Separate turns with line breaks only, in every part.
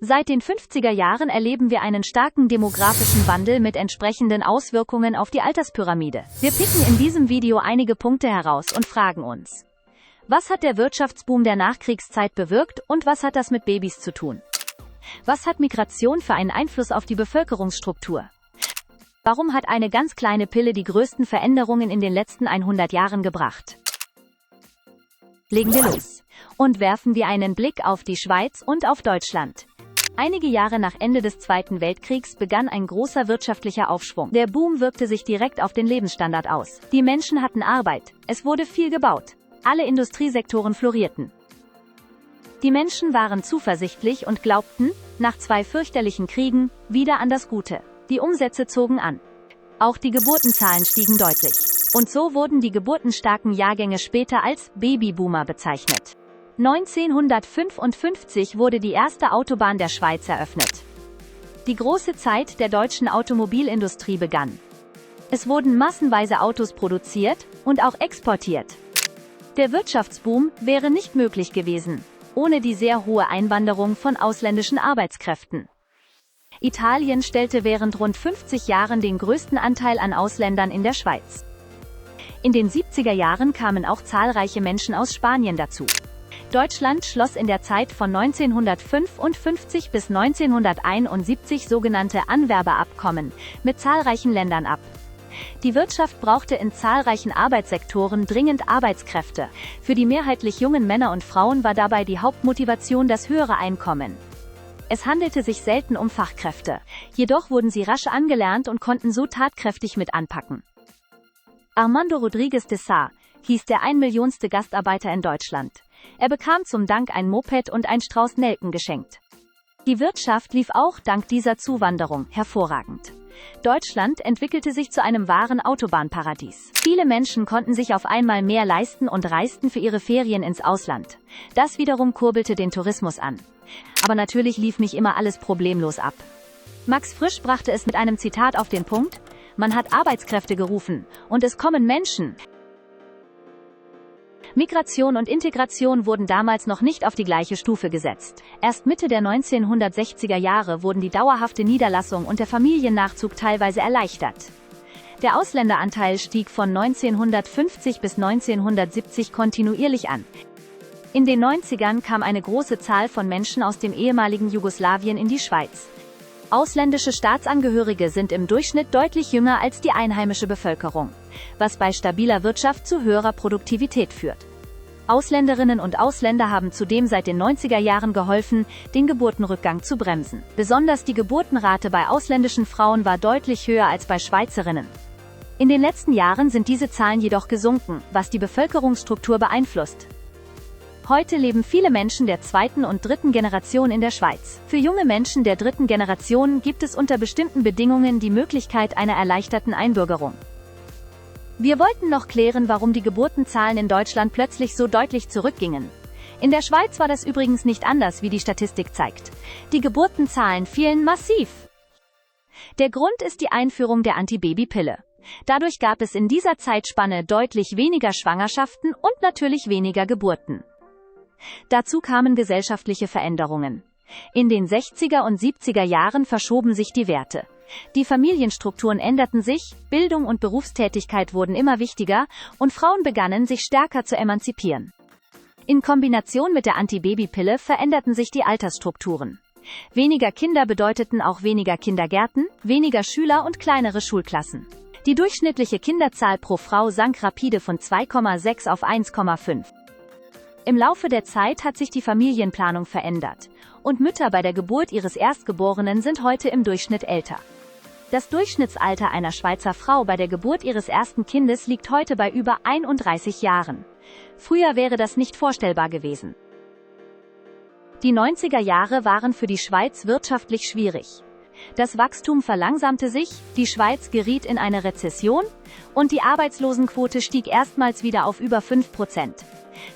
Seit den 50er Jahren erleben wir einen starken demografischen Wandel mit entsprechenden Auswirkungen auf die Alterspyramide. Wir picken in diesem Video einige Punkte heraus und fragen uns: Was hat der Wirtschaftsboom der Nachkriegszeit bewirkt und was hat das mit Babys zu tun? Was hat Migration für einen Einfluss auf die Bevölkerungsstruktur? Warum hat eine ganz kleine Pille die größten Veränderungen in den letzten 100 Jahren gebracht? Legen wir los und werfen wir einen Blick auf die Schweiz und auf Deutschland. Einige Jahre nach Ende des Zweiten Weltkriegs begann ein großer wirtschaftlicher Aufschwung. Der Boom wirkte sich direkt auf den Lebensstandard aus. Die Menschen hatten Arbeit, es wurde viel gebaut, alle Industriesektoren florierten. Die Menschen waren zuversichtlich und glaubten, nach 2 fürchterlichen Kriegen, wieder an das Gute. Die Umsätze zogen an. Auch die Geburtenzahlen stiegen deutlich. Und so wurden die geburtenstarken Jahrgänge später als Babyboomer bezeichnet. 1955 wurde die erste Autobahn der Schweiz eröffnet. Die große Zeit der deutschen Automobilindustrie begann. Es wurden massenweise Autos produziert und auch exportiert. Der Wirtschaftsboom wäre nicht möglich gewesen, ohne die sehr hohe Einwanderung von ausländischen Arbeitskräften. Italien stellte während rund 50 Jahren den größten Anteil an Ausländern in der Schweiz. In den 70er Jahren kamen auch zahlreiche Menschen aus Spanien dazu. Deutschland schloss in der Zeit von 1955 bis 1971 sogenannte Anwerbeabkommen mit zahlreichen Ländern ab. Die Wirtschaft brauchte in zahlreichen Arbeitssektoren dringend Arbeitskräfte. Für die mehrheitlich jungen Männer und Frauen war dabei die Hauptmotivation das höhere Einkommen. Es handelte sich selten um Fachkräfte, jedoch wurden sie rasch angelernt und konnten so tatkräftig mit anpacken. Armando Rodriguez de Sá hieß der 1 Millionste Gastarbeiter in Deutschland. Er bekam zum Dank ein Moped und ein Strauß Nelken geschenkt. Die Wirtschaft lief auch dank dieser Zuwanderung hervorragend. Deutschland entwickelte sich zu einem wahren Autobahnparadies. Viele Menschen konnten sich auf einmal mehr leisten und reisten für ihre Ferien ins Ausland. Das wiederum kurbelte den Tourismus an. Aber natürlich lief nicht immer alles problemlos ab. Max Frisch brachte es mit einem Zitat auf den Punkt: Man hat Arbeitskräfte gerufen, und es kommen Menschen. Migration und Integration wurden damals noch nicht auf die gleiche Stufe gesetzt. Erst Mitte der 1960er Jahre wurden die dauerhafte Niederlassung und der Familiennachzug teilweise erleichtert. Der Ausländeranteil stieg von 1950 bis 1970 kontinuierlich an. In den 90ern kam eine große Zahl von Menschen aus dem ehemaligen Jugoslawien in die Schweiz. Ausländische Staatsangehörige sind im Durchschnitt deutlich jünger als die einheimische Bevölkerung, was bei stabiler Wirtschaft zu höherer Produktivität führt. Ausländerinnen und Ausländer haben zudem seit den 90er Jahren geholfen, den Geburtenrückgang zu bremsen. Besonders die Geburtenrate bei ausländischen Frauen war deutlich höher als bei Schweizerinnen. In den letzten Jahren sind diese Zahlen jedoch gesunken, was die Bevölkerungsstruktur beeinflusst. Heute leben viele Menschen der 2. und 3. Generation in der Schweiz. Für junge Menschen der 3. Generation gibt es unter bestimmten Bedingungen die Möglichkeit einer erleichterten Einbürgerung. Wir wollten noch klären, warum die Geburtenzahlen in Deutschland plötzlich so deutlich zurückgingen. In der Schweiz war das übrigens nicht anders, wie die Statistik zeigt. Die Geburtenzahlen fielen massiv. Der Grund ist die Einführung der Antibabypille. Dadurch gab es in dieser Zeitspanne deutlich weniger Schwangerschaften und natürlich weniger Geburten. Dazu kamen gesellschaftliche Veränderungen. In den 60er und 70er Jahren verschoben sich die Werte. Die Familienstrukturen änderten sich, Bildung und Berufstätigkeit wurden immer wichtiger und Frauen begannen, sich stärker zu emanzipieren. In Kombination mit der Antibabypille veränderten sich die Altersstrukturen. Weniger Kinder bedeuteten auch weniger Kindergärten, weniger Schüler und kleinere Schulklassen. Die durchschnittliche Kinderzahl pro Frau sank rapide von 2,6 auf 1,5. Im Laufe der Zeit hat sich die Familienplanung verändert, und Mütter bei der Geburt ihres Erstgeborenen sind heute im Durchschnitt älter. Das Durchschnittsalter einer Schweizer Frau bei der Geburt ihres ersten Kindes liegt heute bei über 31 Jahren. Früher wäre das nicht vorstellbar gewesen. Die 90er Jahre waren für die Schweiz wirtschaftlich schwierig. Das Wachstum verlangsamte sich, die Schweiz geriet in eine Rezession und die Arbeitslosenquote stieg erstmals wieder auf über 5%.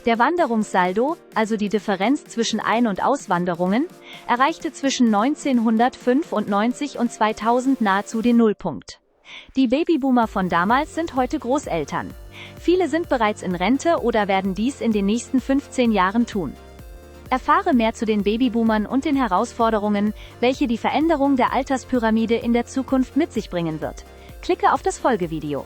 Der Wanderungssaldo, also die Differenz zwischen Ein- und Auswanderungen, erreichte zwischen 1995 und 2000 nahezu den Nullpunkt. Die Babyboomer von damals sind heute Großeltern. Viele sind bereits in Rente oder werden dies in den nächsten 15 Jahren tun. Erfahre mehr zu den Babyboomern und den Herausforderungen, welche die Veränderung der Alterspyramide in der Zukunft mit sich bringen wird. Klicke auf das Folgevideo.